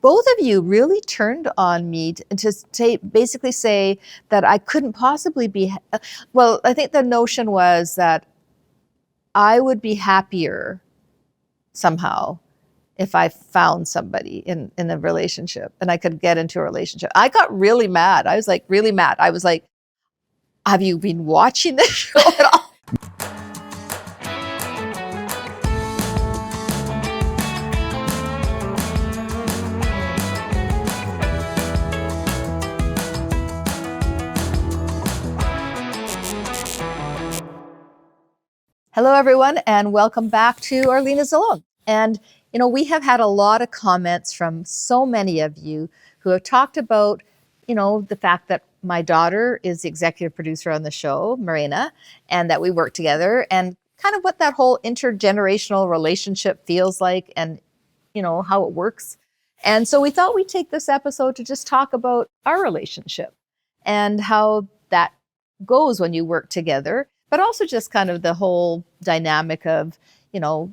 both of you really turned on me to basically say that I couldn't possibly be, well, I think the notion was that I would be happier somehow if I found somebody in a relationship and I could get into a relationship. I got really mad. I was like really mad. I was like, have you been watching this show at all? Hello, everyone, and welcome back to Arlene Is Alone. And, we have had a lot of comments from so many of you who have talked about, the fact that my daughter is the executive producer on the show, Marina, and that we work together, and kind of what that whole intergenerational relationship feels like and, how it works. And so we thought we'd take this episode to just talk about our relationship and how that goes when you work together, but also just kind of the whole dynamic of,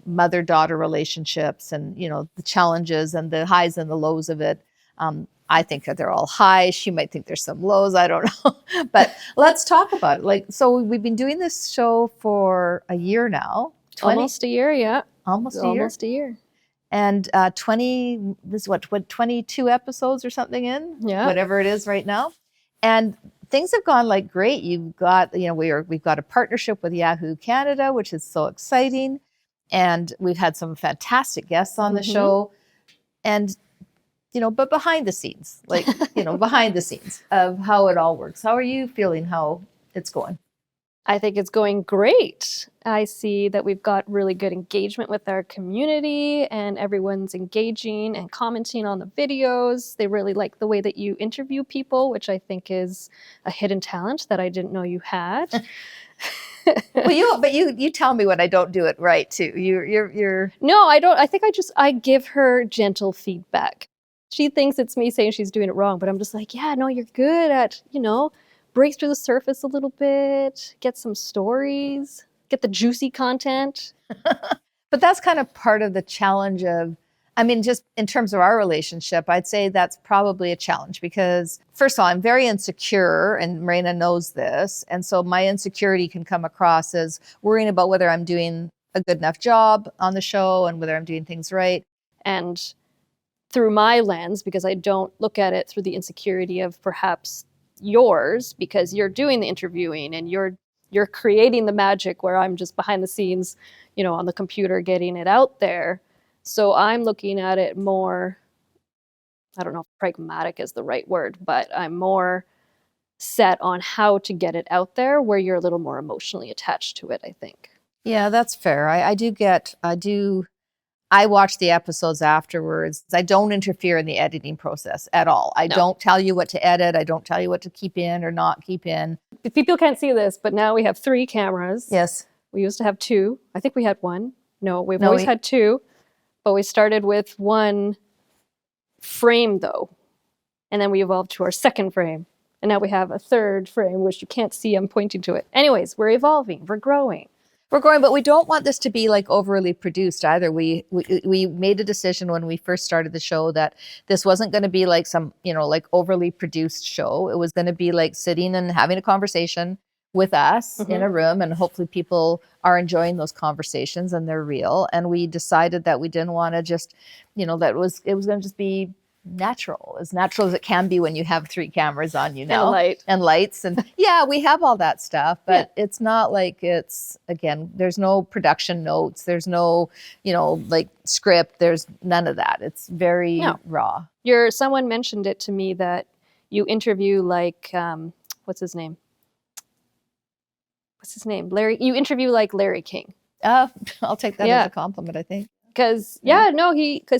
mother-daughter relationships and, the challenges and the highs and the lows of it. I think that they're all highs. She might think there's some lows. I don't know. But let's talk about it. So we've been doing this show for a year now. Almost a year, yeah. Almost a year. And 22 episodes or something in? Yeah. Whatever it is right now. And things have gone like great. You've got, we've got a partnership with Yahoo Canada, which is so exciting. And we've had some fantastic guests on the show. And, but behind the scenes, behind the scenes of how it all works. How are you feeling how it's going? I think it's going great. I see that we've got really good engagement with our community and everyone's engaging and commenting on the videos. They really like the way that you interview people, which I think is a hidden talent that I didn't know you had. Well, you tell me when I don't do it right too. You're No, I don't. I think I give her gentle feedback. She thinks it's me saying she's doing it wrong, but I'm just like, yeah, no, you're good at, break through the surface a little bit, get some stories, get the juicy content. But that's kind of part of the challenge of, just in terms of our relationship, I'd say that's probably a challenge because, first of all, I'm very insecure, and Marina knows this. And so my insecurity can come across as worrying about whether I'm doing a good enough job on the show and whether I'm doing things right. And through my lens, because I don't look at it through the insecurity of perhaps yours, because you're doing the interviewing and you're creating the magic where I'm just behind the scenes, on the computer getting it out there. So I'm looking at it more, I don't know if pragmatic is the right word, but I'm more set on how to get it out there where you're a little more emotionally attached to it, I think. Yeah, that's fair. I watch the episodes afterwards. I don't interfere in the editing process at all. I don't tell you what to edit. I don't tell you what to keep in or not keep in. People can't see this, but now we have 3 cameras. Yes. We used to have 2. I think we had 1. No, we've always had 2. But we started with 1 frame, though. And then we evolved to our 2nd frame. And now we have a 3rd frame, which you can't see. I'm pointing to it. Anyways, we're evolving. We're growing. But we don't want this to be like overly produced either. We made a decision when we first started the show that this wasn't going to be like some, like overly produced show. It was going to be like sitting and having a conversation with us in a room, and hopefully people are enjoying those conversations and they're real. And we decided that we didn't want to just, that it was going to just be natural as it can be when you have 3 cameras on you now. And lights. And yeah, we have all that stuff, but it's not like it's, again, there's no production notes. There's no, like script. There's none of that. It's very raw. Someone mentioned it to me that you interview like, what's his name? Larry. You interview like Larry King. I'll take that as a compliment, I think. Because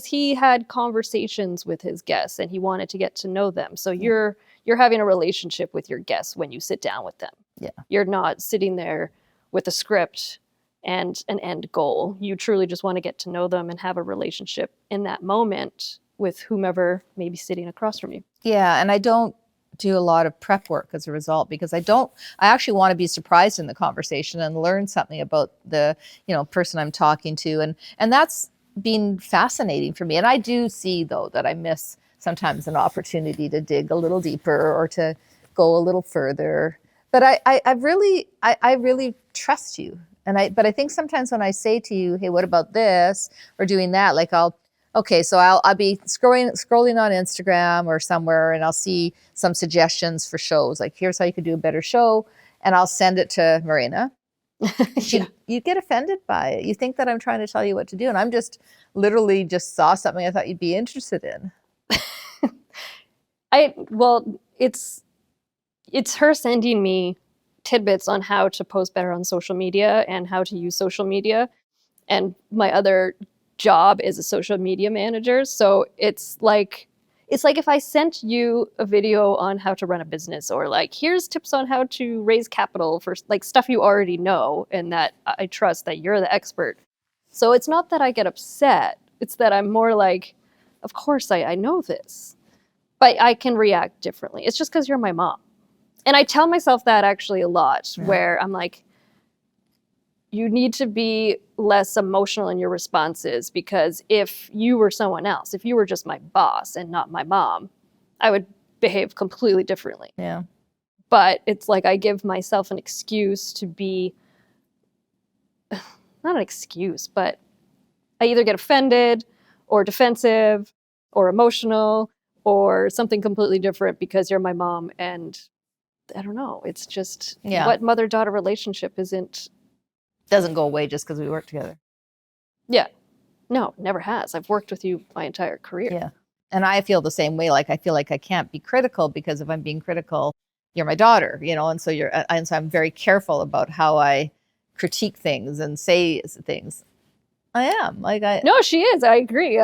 he had conversations with his guests and he wanted to get to know them. So you're having a relationship with your guests when you sit down with them. Yeah. You're not sitting there with a script and an end goal. You truly just want to get to know them and have a relationship in that moment with whomever may be sitting across from you. Yeah, and I don't do a lot of prep work as a result because I actually want to be surprised in the conversation and learn something about the, person I'm talking to. And that's been fascinating for me. And I do see, though, that I miss sometimes an opportunity to dig a little deeper or to go a little further. But I really trust you. But I think sometimes when I say to you, hey, what about this or doing that? Like I'll be scrolling on Instagram or somewhere, and I'll see some suggestions for shows. Like, here's how you could do a better show. And I'll send it to Marina. Yeah. You get offended by it. You think that I'm trying to tell you what to do. And I'm just literally just saw something I thought you'd be interested in. Well, it's her sending me tidbits on how to post better on social media and how to use social media. And my other job is a social media manager. So it's like if I sent you a video on how to run a business, or like, here's tips on how to raise capital for like stuff you already know and that I trust that you're the expert. So it's not that I get upset. It's that I'm more like, of course I know this, but I can react differently. It's just because you're my mom. And I tell myself that actually a lot, where I'm like, you need to be less emotional in your responses, because if you were someone else, if you were just my boss and not my mom, I would behave completely differently. Yeah. But it's like I give myself an excuse to be, not an excuse, but I either get offended or defensive or emotional or something completely different because you're my mom. And I don't know. It's just what mother-daughter relationship doesn't go away just because we work together. Yeah. No, never has. I've worked with you my entire career. Yeah. And I feel the same way. Like, I feel like I can't be critical, because if I'm being critical, you're my daughter, and so so I'm very careful about how I critique things and say things. I am No, she is. I agree.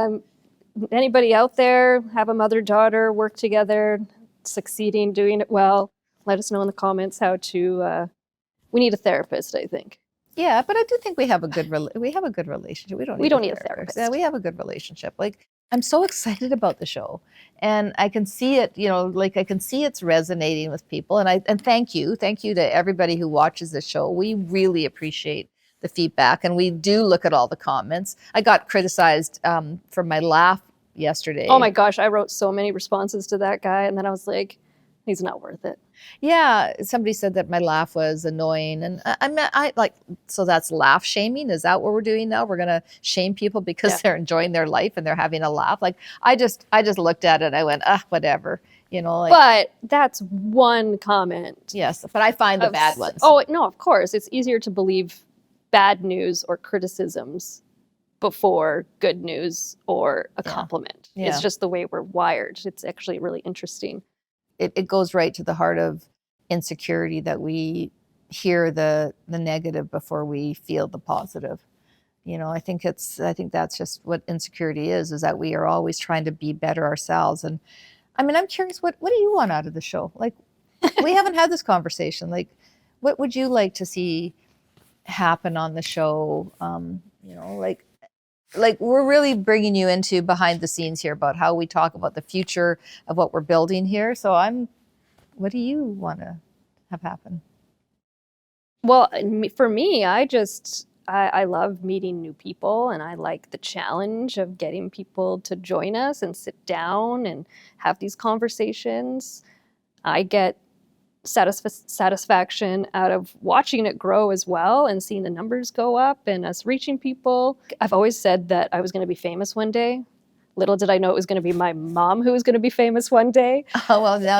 Anybody out there have a mother-daughter, work together, succeeding, doing it well? Let us know in the comments how to. We need a therapist, I think. Yeah, but I do think we have a good relationship. We don't need a therapist. Yeah, we have a good relationship. Like, I'm so excited about the show, and I can see it. I can see it's resonating with people. And thank you to everybody who watches the show. We really appreciate the feedback, and we do look at all the comments. I got criticized for my laugh yesterday. Oh my gosh, I wrote so many responses to that guy, and then I was like, he's not worth it. Yeah, somebody said that my laugh was annoying, and so that's laugh shaming. Is that what we're doing now? We're gonna shame people because they're enjoying their life and they're having a laugh. Like, I just looked at it and I went, whatever, But that's one comment. Yes, but I find the bad ones. Oh no, of course, it's easier to believe bad news or criticisms before good news or a compliment. Yeah. It's just the way we're wired. It's actually really interesting. It goes right to the heart of insecurity, that we hear the negative before we feel the positive. I think that's just what insecurity is that we are always trying to be better ourselves. And I mean, I'm curious, what do you want out of the show? Like, we haven't had this conversation. Like, what would you like to see happen on the show? Like we're really bringing you into behind the scenes here about how we talk about the future of what we're building here. So what do you want to have happen? Well, for me, I love meeting new people, and I like the challenge of getting people to join us and sit down and have these conversations. I get satisfaction out of watching it grow as well, and seeing the numbers go up and us reaching people. I've always said that I was going to be famous one day. Little did I know it was going to be my mom who was going to be famous one day. Oh, well, now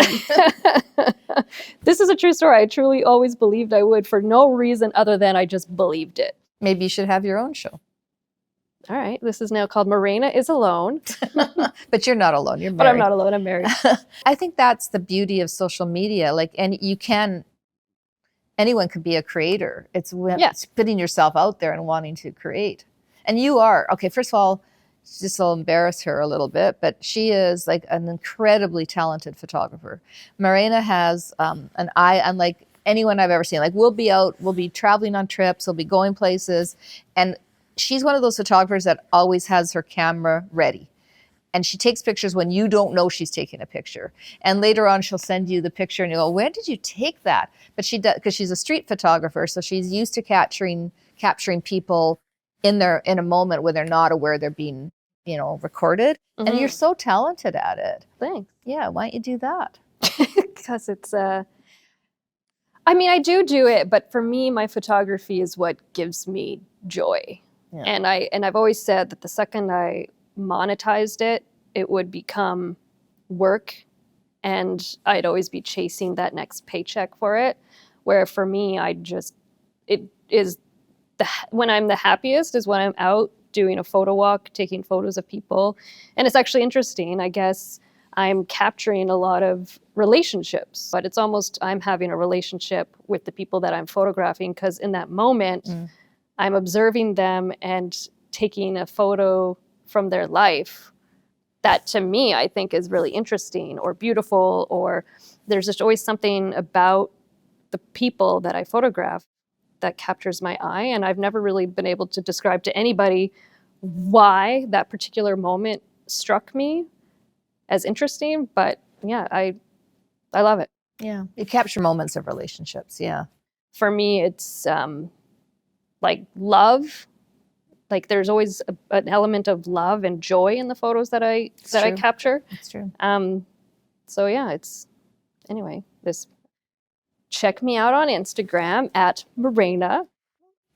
This is a true story. I truly always believed I would, for no reason other than I just believed it. Maybe you should have your own show. All right. This is now called Marayna Is Alone. But you're not alone. You're married. But I'm not alone. I'm married. I think that's the beauty of social media. Anyone can be a creator. It's putting yourself out there and wanting to create. And you are. Okay, first of all, just will embarrass her a little bit, but she is like an incredibly talented photographer. Marina has an eye unlike anyone I've ever seen. Like, we'll be traveling on trips, we'll be going places, and she's one of those photographers that always has her camera ready. And she takes pictures when you don't know she's taking a picture. And later on, she'll send you the picture and you go, where did you take that? But she does, because she's a street photographer, so she's used to capturing people in a moment where they're not aware they're being, recorded. And you're so talented at it. Thanks. Yeah, why don't you do that? Because it's I mean, I do it, but for me, my photography is what gives me joy. Yeah. And I've always said that the second I monetized it, it would become work, and I'd always be chasing that next paycheck for it. Where for me, it is when I'm the happiest is when I'm out doing a photo walk, taking photos of people. And it's actually interesting, I guess. I'm capturing a lot of relationships, but it's almost I'm having a relationship with the people that I'm photographing, because in that moment, I'm observing them and taking a photo from their life that to me, I think is really interesting or beautiful, or there's just always something about the people that I photograph that captures my eye. And I've never really been able to describe to anybody why that particular moment struck me as interesting, but yeah, I love it. Yeah, you capture moments of relationships. Yeah. For me, it's like love. Like there's always an element of love and joy in the photos that I capture. That's true. So yeah, anyway, check me out on Instagram at Marayna.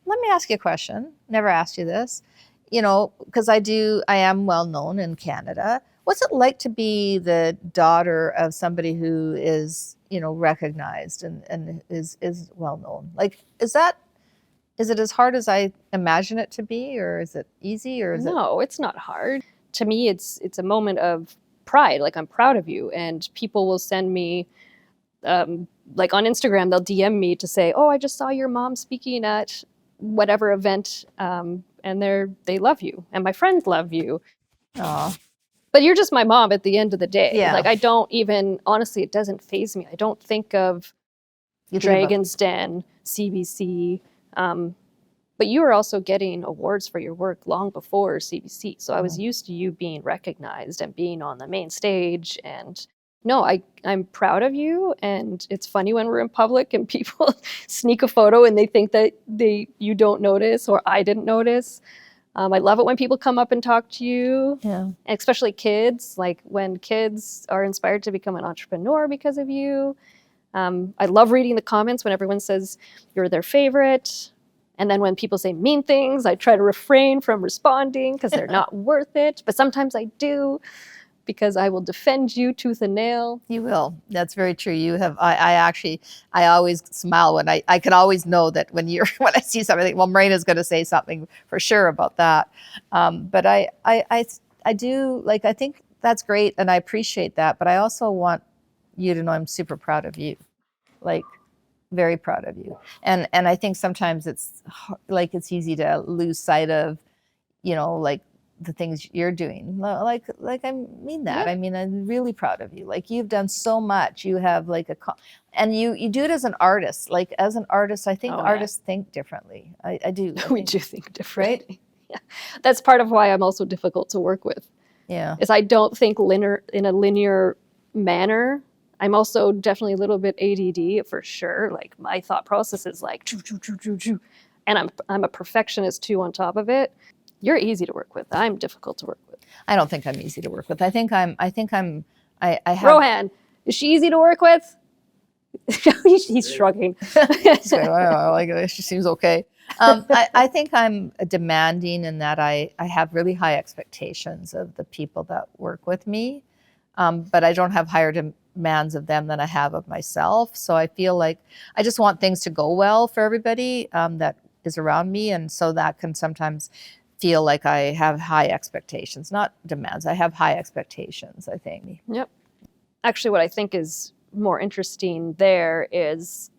Let me ask you a question. Never asked you this. Because I am well known in Canada. What's it like to be the daughter of somebody who is, recognized and is well known? Like, is it as hard as I imagine it to be, or is it easy, or is No, it's not hard. To me, it's a moment of pride. Like, I'm proud of you, and people will send me, like on Instagram, they'll DM me to say, "Oh, I just saw your mom speaking at whatever event, and they love you, and my friends love you." Aw. But you're just my mom at the end of the day. Yeah. Like, I don't even, honestly, it doesn't faze me. I don't think of Dragon's Den, CBC. But you were also getting awards for your work long before CBC. So I was used to you being recognized and being on the main stage. And no, I'm proud of you. And it's funny when we're in public and people sneak a photo and they think that you don't notice or I didn't notice. I love it when people come up and talk to you, Yeah. especially kids, like when kids are inspired to become an entrepreneur because of you. I love reading the comments when everyone says you're their favorite. And then when people say mean things, I try to refrain from responding because they're not worth it. But sometimes I do, because I will defend you tooth and nail. You will. That's very true. You have. I always smile when I can always know that when I see something, I think, well, Marina's going to say something for sure about that. But I do, like, I think that's great, and I appreciate that. But I also want you to know I'm super proud of you, like very proud of you. And I think sometimes it's easy to lose sight of, like the things you're doing. Like I mean that. Yeah. I mean, I'm really proud of you. Like, you've done so much. You have and you do it as an artist. Like, as an artist, I think artists think differently. I do. We do think differently. Right? Yeah. That's part of why I'm also difficult to work with. Yeah. Is I don't think in a linear manner. I'm also definitely a little bit ADD for sure. Like, my thought process is like, choo, choo, choo, choo, choo. And I'm a perfectionist too on top of it. You're easy to work with. I'm difficult to work with. I don't think I'm easy to work with. I have. Rohan, is she easy to work with? He's shrugging. She seems okay. I think I'm demanding in that I have really high expectations of the people that work with me, but I don't have higher demands of them than I have of myself. So I feel like I just want things to go well for everybody that is around me, and so that can sometimes feel like I have high expectations, not demands. I have high expectations, I think. Yep. Actually, what I think is more interesting there is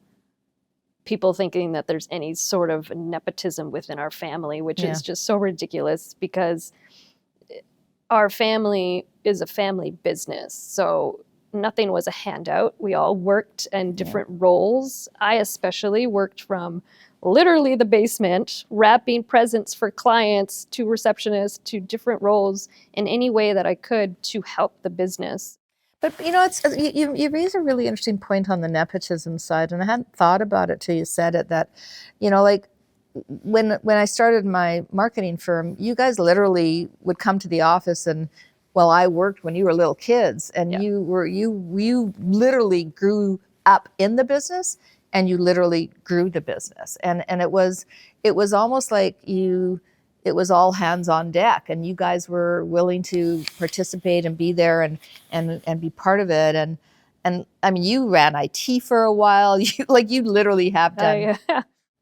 people thinking that there's any sort of nepotism within our family, which is just so ridiculous, because our family is a family business. So nothing was a handout. We all worked in different roles. I especially worked from literally the basement, wrapping presents for clients, to receptionists, to different roles in any way that I could to help the business. But you raise a really interesting point on the nepotism side, and I hadn't thought about it till you said it. That, like, when I started my marketing firm, you guys literally would come to the office and, well, I worked when you were little kids, and Yeah. you literally grew up in the business, and you literally grew the business, and it was almost like it was all hands on deck, and you guys were willing to participate and be there and be part of it, and I mean, you ran IT for a while. You literally have done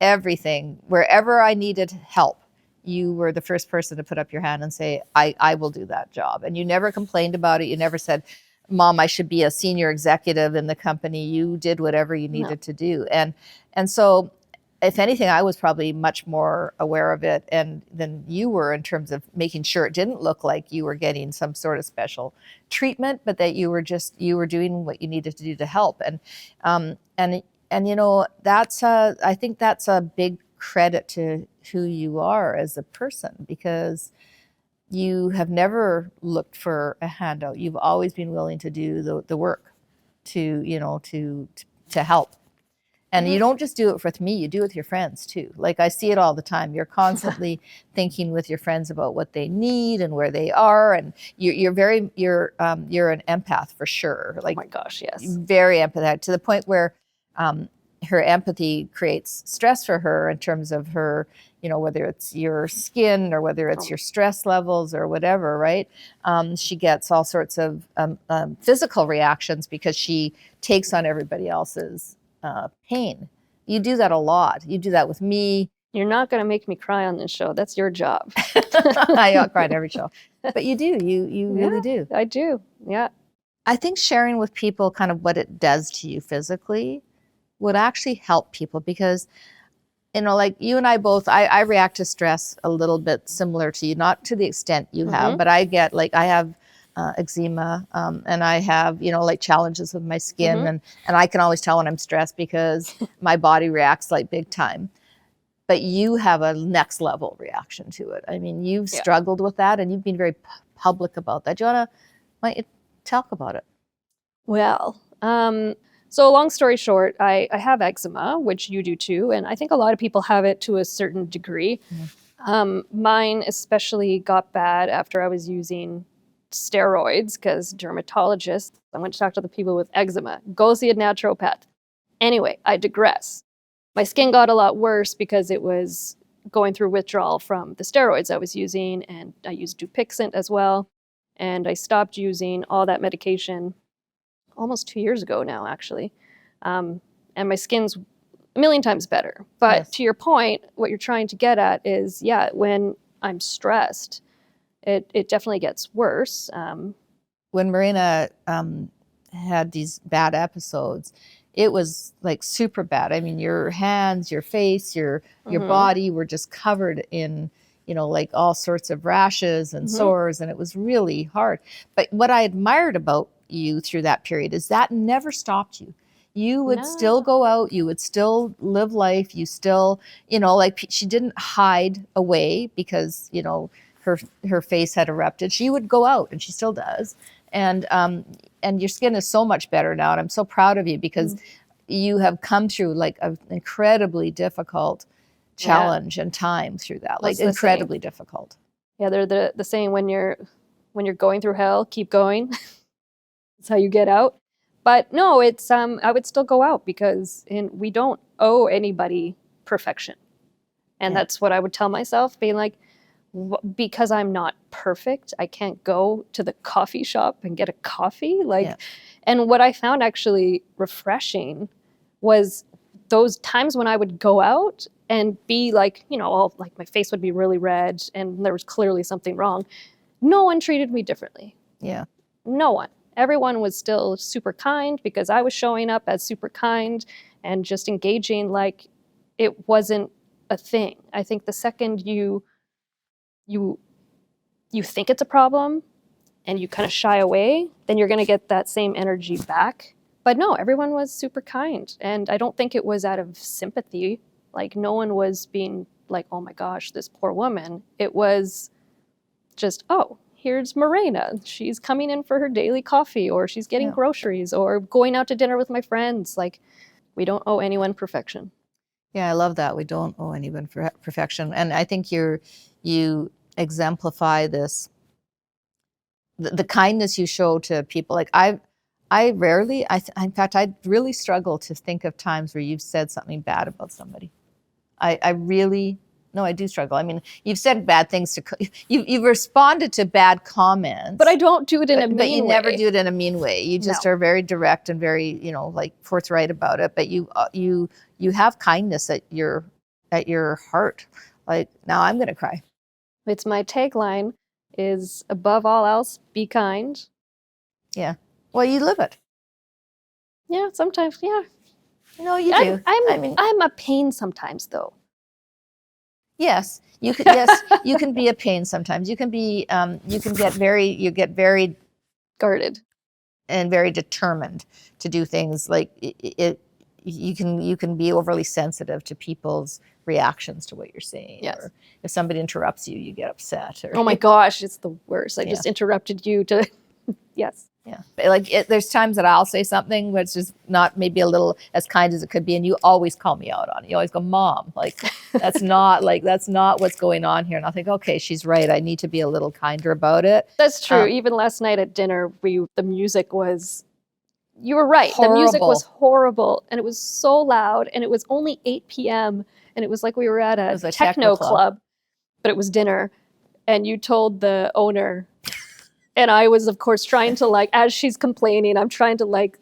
everything. Wherever I needed help, you were the first person to put up your hand and say, I will do that job. And you never complained about it. You never said, Mom, I should be a senior executive in the company. You did whatever you needed to do. And so if anything, I was probably much more aware of it than you were, in terms of making sure it didn't look like you were getting some sort of special treatment, but that you were doing what you needed to do to help. And you know, I think that's a big credit to who you are as a person, because you have never looked for a handout. You've always been willing to do the work to help. And you don't just do it with me, you do it with your friends too. Like, I see it all the time. You're constantly thinking with your friends about what they need and where they are. And you're an empath for sure. Like, oh my gosh, yes. Very empathetic, to the point where her empathy creates stress for her, in terms of her, whether it's your skin or whether it's your stress levels or whatever, right? She gets all sorts of physical reactions because she takes on everybody else's pain. You do that a lot. You do that with me. You're not going to make me cry on this show. That's your job. I cry on every show. But you do. You really do. I do. Yeah. I think sharing with people kind of what it does to you physically would actually help people, because, like you and I both, I react to stress a little bit similar to you, not to the extent you have, but I have eczema, and I have, like challenges with my skin, and I can always tell when I'm stressed because my body reacts like big time. But you have a next level reaction to it. I mean, you've struggled with that, and you've been very public about that. Do you want to talk about it? Well, so long story short, I have eczema, which you do too, and I think a lot of people have it to a certain degree. Mine especially got bad after I was using steroids, because dermatologists, I went to talk to the people with eczema, go see a naturopath. Anyway, I digress. My skin got a lot worse because it was going through withdrawal from the steroids I was using, and I used Dupixent as well, and I stopped using all that medication almost 2 years ago now, actually. And my skin's a million times better. But to your point, what you're trying to get at is, when I'm stressed, it definitely gets worse. When Marina had these bad episodes, it was like super bad. I mean, your hands, your face, your body were just covered in, like all sorts of rashes and sores, and it was really hard. But what I admired about you through that period is that never stopped you. You would still go out, you would still live life, you still, like, she didn't hide away because, her face had erupted. She would go out, and she still does. And your skin is so much better now, and I'm so proud of you, because you have come through like an incredibly difficult challenge and time through that, like incredibly difficult. Yeah, they're the saying, when you're going through hell, keep going. That's how you get out. But no, it's I would still go out, because we don't owe anybody perfection. And that's what I would tell myself, being like, because I'm not perfect, I can't go to the coffee shop and get a coffee. And what I found actually refreshing was those times when I would go out and be like, all like my face would be really red and there was clearly something wrong. No one treated me differently. Yeah. No one. Everyone was still super kind, because I was showing up as super kind and just engaging like it wasn't a thing. I think the second you think it's a problem and you kind of shy away, then you're going to get that same energy back. But no, everyone was super kind. And I don't think it was out of sympathy. Like, no one was being like, oh my gosh, this poor woman. It was just, oh, here's Marayna. She's coming in for her daily coffee, or she's getting groceries, or going out to dinner with my friends. Like, we don't owe anyone perfection. Yeah, I love that. We don't owe anyone for perfection. And I think you exemplify this, the kindness you show to people. Like I rarely, in fact, I really struggle to think of times where you've said something bad about somebody. I really, no, I do struggle. I mean, you've said bad things to, you've responded to bad comments. But I don't do it in a mean way. But you never do it in a mean way. You just No. are very direct and very, like forthright about it. But you have kindness at your heart. Like, now I'm going to cry. It's my tagline is, above all else, be kind. Yeah. Well, you live it. Yeah, sometimes, yeah. No, you do. I'm a pain sometimes, though. Yes, you can. Yes, you can be a pain sometimes. You can be. You get very Guarded and very determined to do things. Like you can be overly sensitive to people's reactions to what you're saying. Yes. Or if somebody interrupts you, you get upset. Or, oh my gosh, it's the worst. I just interrupted you to. Yes. Yeah. Like there's times that I'll say something which is not maybe a little as kind as it could be, and you always call me out on it. You always go, Mom, like that's not what's going on here. And I'll think, okay, she's right. I need to be a little kinder about it. That's true. Even last night at dinner, the music was. You were right. Horrible. The music was horrible, and it was so loud, and it was only 8 p.m. and it was like we were at a techno club, but it was dinner, and you told the owner. And I was, of course, trying to, like, as she's complaining, I'm trying to, like,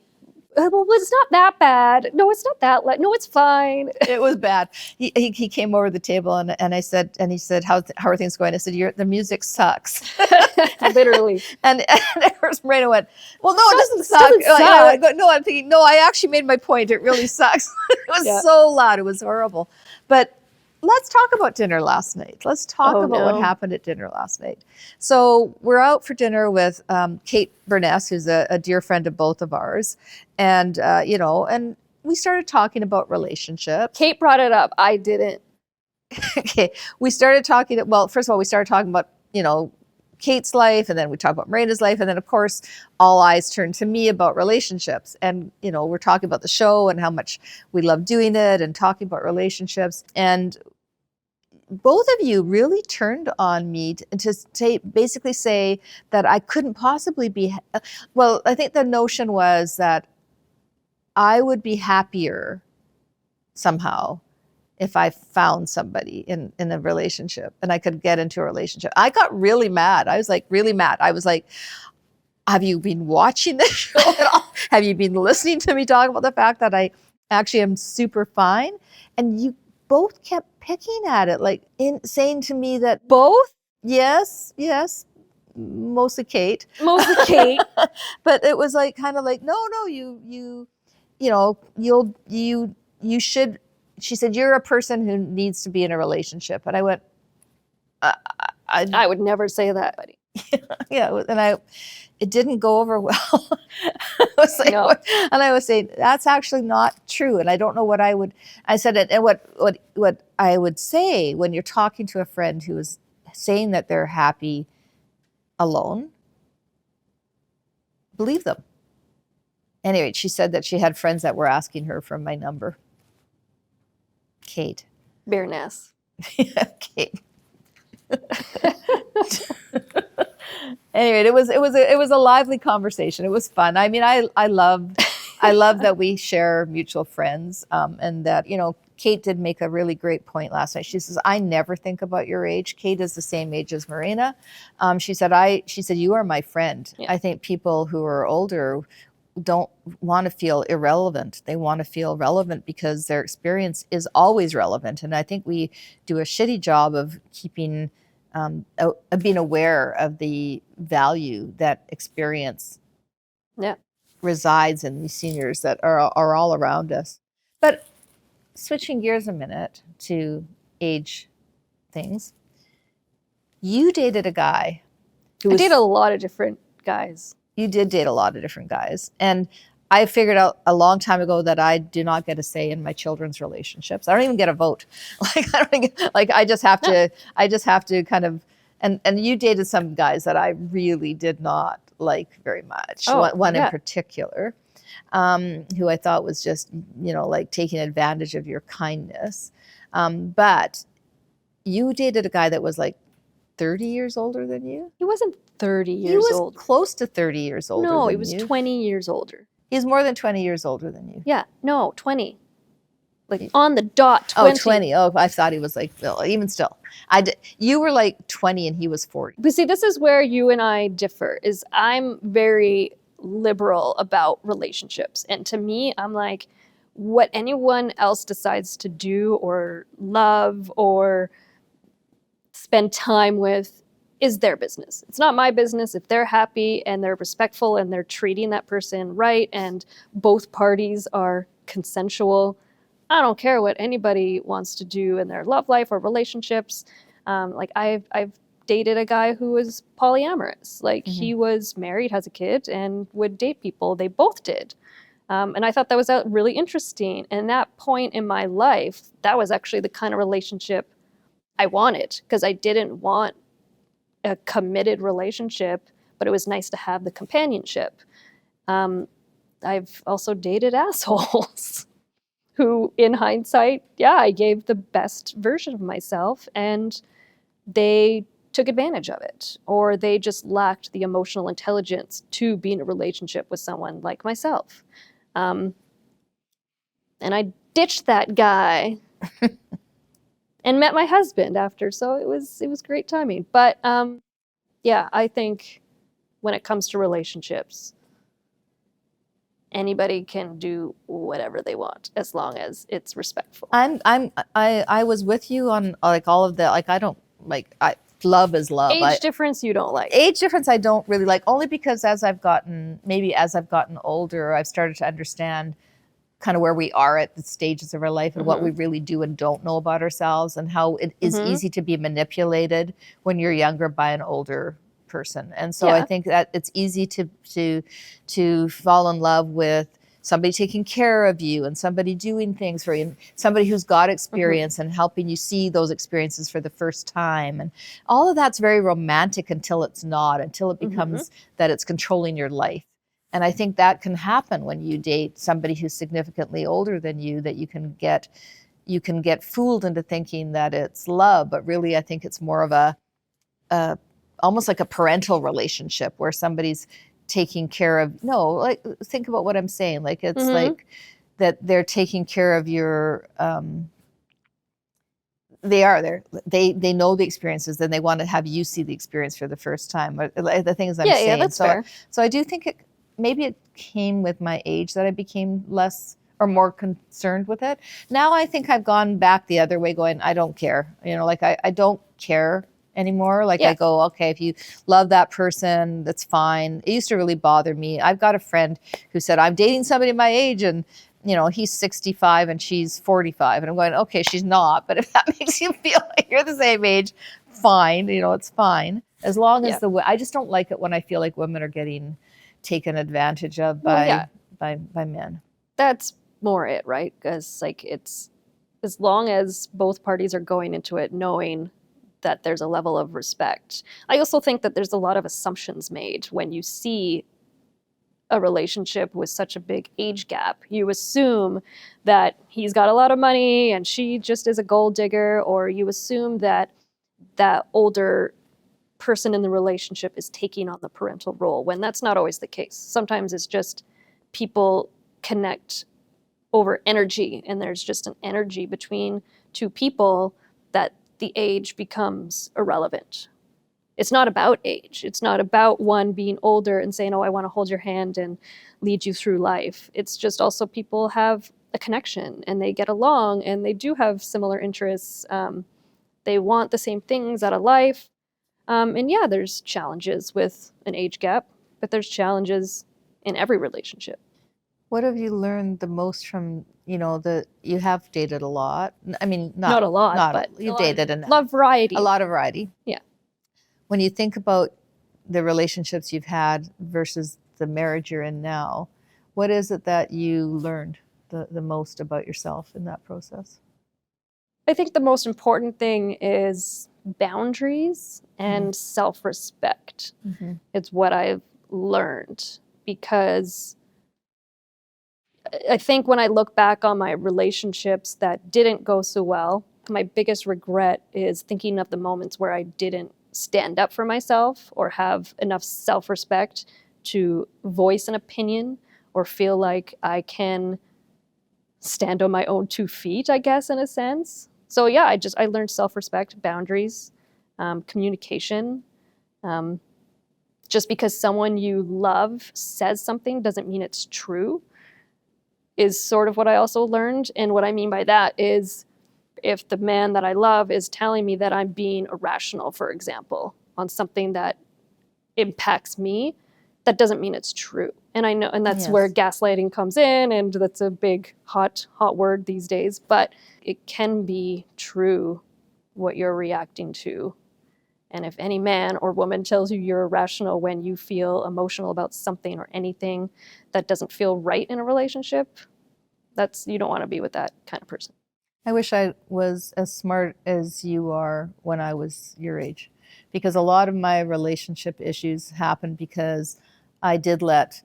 well, it's not that bad. No, it's not that. No, it's fine. It was bad. He came over the table and I said, and he said, how are things going? I said, the music sucks. Literally. And of course, Marina went, well, no, it doesn't suck. No, I'm thinking, no, I actually made my point. It really sucks. It was so loud. It was horrible. But let's talk about dinner last night. Let's talk about what happened at dinner last night. So we're out for dinner with Kate Burness, who's a dear friend of both of ours. And, and we started talking about relationships. Kate brought it up. I didn't. Okay. We started talking, well, first of all, we started talking about, Kate's life, and then we talked about Marayna's life. And then, of course, all eyes turned to me about relationships. And, we're talking about the show and how much we love doing it and talking about relationships. And both of you really turned on me to basically say that I couldn't possibly be, well, I think the notion was that I would be happier somehow if I found somebody in a relationship and I could get into a relationship. I got really mad. I was like, really mad. I was like, have you been watching this show at all? Have you been listening to me talk about the fact that I actually am super fine? And you both kept picking at it, like saying to me that both? Yes, mostly Kate. But it was like kind of like, no, you should. She said, you're a person who needs to be in a relationship. And I went, I would never say that, buddy. Yeah, and it didn't go over well. I was like, no. And I was saying, that's actually not true. And I don't know what I said it. And what I would say when you're talking to a friend who is saying that they're happy alone, believe them. Anyway, she said that she had friends that were asking her for my number. Kate. Baroness. Yeah, Kate. Anyway, it was a lively conversation. It was fun. I mean, I love that we share mutual friends, and that Kate did make a really great point last night. She says, I never think about your age. Kate is the same age as Marina. She said you are my friend. Yeah. I think people who are older don't want to feel irrelevant. They want to feel relevant because their experience is always relevant. And I think we do a shitty job of keeping, of being aware of the value that experience resides in these seniors that are all around us. But switching gears a minute to age things, you dated a guy who I dated a lot of different guys. You did date a lot of different guys. And I figured out a long time ago that I do not get a say in my children's relationships. I don't even get a vote. I just have to kind of And you dated some guys that I really did not like very much. One in particular, who I thought was just, like taking advantage of your kindness. But you dated a guy that was like 30 years older than you? He wasn't 30 years He was old. close to 30 years older No, than he was you. 20 years older. He's more than 20 years older than you. Yeah, no, 20. Like on the dot, 20. Oh, 20. Oh, I thought he was like, even still. You were like 20 and he was 40. But see, this is where you and I differ, is I'm very liberal about relationships. And to me, I'm like, what anyone else decides to do or love or spend time with is their business. It's not my business. If they're happy and they're respectful and they're treating that person right and both parties are consensual, I don't care what anybody wants to do in their love life or relationships. Like I've dated a guy who was polyamorous. Like he was married, has a kid, and would date people. They both did. And I thought that was really interesting. And that point in my life, that was actually the kind of relationship I wanted, because I didn't want a committed relationship, but it was nice to have the companionship. I've also dated assholes who, in hindsight, I gave the best version of myself, and they took advantage of it, or they just lacked the emotional intelligence to be in a relationship with someone like myself. And I ditched that guy and met my husband after, so it was great timing. But I think when it comes to relationships, anybody can do whatever they want as long as it's respectful. I was with you on like all of the, like love is love. Age difference you don't like. Age difference I don't really like, only because as I've gotten older, I've started to understand kind of where we are at the stages of our life and what we really do and don't know about ourselves, and how it is easy to be manipulated when you're younger by an older person. And so I think that it's easy to fall in love with somebody taking care of you and somebody doing things for you, and somebody who's got experience and helping you see those experiences for the first time. And all of that's very romantic until it's not, until it becomes that it's controlling your life. And I think that can happen when you date somebody who's significantly older than you, that you can get fooled into thinking that it's love, but really I think it's more of a almost like a parental relationship where somebody's taking care of, like, think about what I'm saying. Like, it's like that they're taking care of your, they know the experiences, and they want to have you see the experience for the first time. Or the things I'm saying. Yeah, that's fair. So I do think maybe it came with my age that I became less or more concerned with it. Now I think I've gone back the other way, going, I don't care. Like I don't care anymore. Like I go, okay, if you love that person, that's fine. It used to really bother me. I've got a friend who said, I'm dating somebody my age, and he's 65 and she's 45. And I'm going, okay, she's not. But if that makes you feel like you're the same age, fine. It's fine. As long as I just don't like it when I feel like women are getting taken advantage of by men. That's more it, right? Because like it's, as long as both parties are going into it knowing that there's a level of respect. I also think that there's a lot of assumptions made when you see a relationship with such a big age gap. You assume that he's got a lot of money and she just is a gold digger, or you assume that that older person in the relationship is taking on the parental role, when that's not always the case. Sometimes it's just people connect over energy, and there's just an energy between two people that the age becomes irrelevant. It's not about age. It's not about one being older and saying, oh, I want to hold your hand and lead you through life. It's just also people have a connection and they get along and they do have similar interests. They want the same things out of life. And yeah, there's challenges with an age gap, but there's challenges in every relationship. What have you learned the most from, you have dated a lot? I mean, not a lot, but you've dated enough. Love variety. A lot of variety. Yeah. When you think about the relationships you've had versus the marriage you're in now, what is it that you learned the most about yourself in that process? I think the most important thing is boundaries and self-respect. It's what I've learned, because I think when I look back on my relationships that didn't go so well, my biggest regret is thinking of the moments where I didn't stand up for myself or have enough self-respect to voice an opinion or feel like I can stand on my own 2 feet, I guess, in a sense. So yeah, I learned self-respect, boundaries, communication. Just because someone you love says something doesn't mean it's true, is sort of what I also learned. And what I mean by that is, if the man that I love is telling me that I'm being irrational, for example, on something that impacts me, that doesn't mean it's true. And I know, and that's where gaslighting comes in, and that's a big hot word these days, but it can be true what you're reacting to. And if any man or woman tells you you're irrational when you feel emotional about something or anything that doesn't feel right in a relationship, you don't want to be with that kind of person. I wish I was as smart as you are when I was your age, because a lot of my relationship issues happened because I did let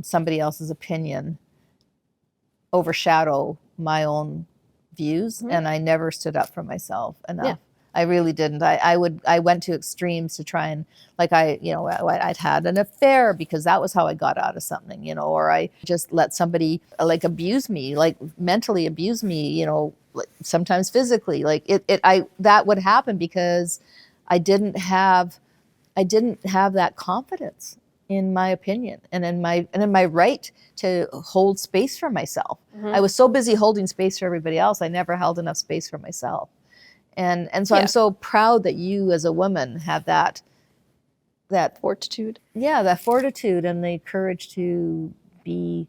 somebody else's opinion overshadow my own views, and I never stood up for myself enough. Yeah. I really didn't. I went to extremes to try and, like, I'd had an affair because that was how I got out of something, or I just let somebody like abuse me, like mentally abuse me, like, sometimes physically. Like that would happen because I didn't have that confidence in my opinion and in my right to hold space for myself. I was so busy holding space for everybody else, I never held enough space for myself. And so I'm so proud that you as a woman have that fortitude. Yeah, that fortitude and the courage to be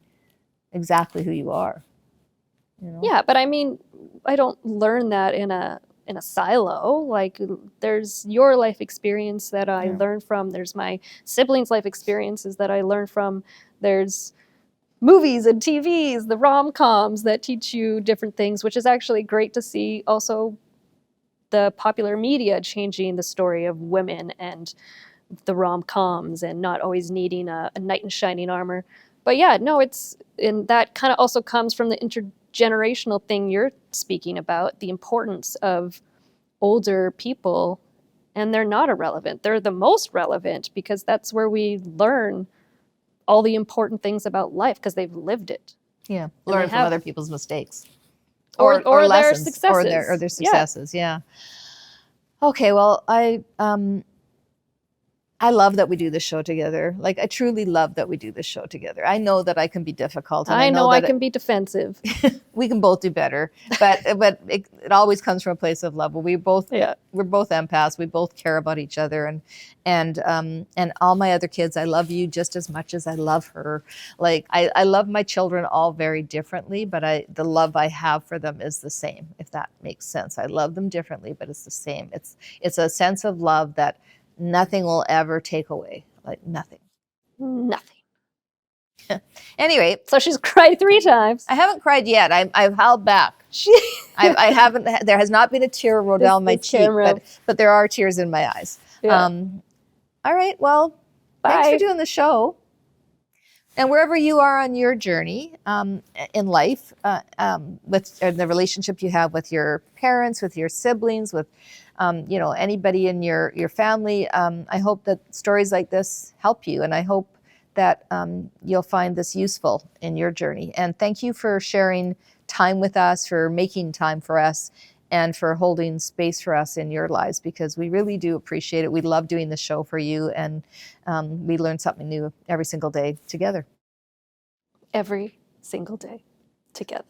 exactly who you are. Yeah, but I mean, I don't learn that in a silo. Like, there's your life experience that I learn from. There's my siblings' life experiences that I learn from. There's movies and TVs, the rom-coms that teach you different things, which is actually great to see. Also, the popular media changing the story of women and the rom-coms and not always needing a knight in shining armor. But yeah, no, and that kind of also comes from the intergenerational thing you're speaking about, the importance of older people. And they're not irrelevant. They're the most relevant, because that's where we learn all the important things about life, because they've lived it. Yeah, learn from other people's mistakes. Or lessons, their successes. Or their successes, yeah. Okay, well, I love that we do this show together. Like, I truly love that we do this show together. I know that I can be difficult. And I know I can be defensive. We can both do better, but it always comes from a place of love. We're both empaths. We both care about each other, and all my other kids, I love you just as much as I love her. Like, I love my children all very differently, but the love I have for them is the same, if that makes sense. I love them differently, but it's the same. It's a sense of love that nothing will ever take away. Like, nothing. Anyway, so she's cried 3 times. I haven't cried yet. I've held back. I haven't. There has not been a tear roll down my cheek, but there are tears in my eyes. Yeah. All right. Well, thanks for doing the show. And wherever you are on your journey in life, with the relationship you have with your parents, with your siblings, with anybody in your family, I hope that stories like this help you, and I hope that you'll find this useful in your journey. And thank you for sharing time with us, for making time for us, and for holding space for us in your lives, because we really do appreciate it. We love doing the show for you, and we learn something new every single day together. Every single day together.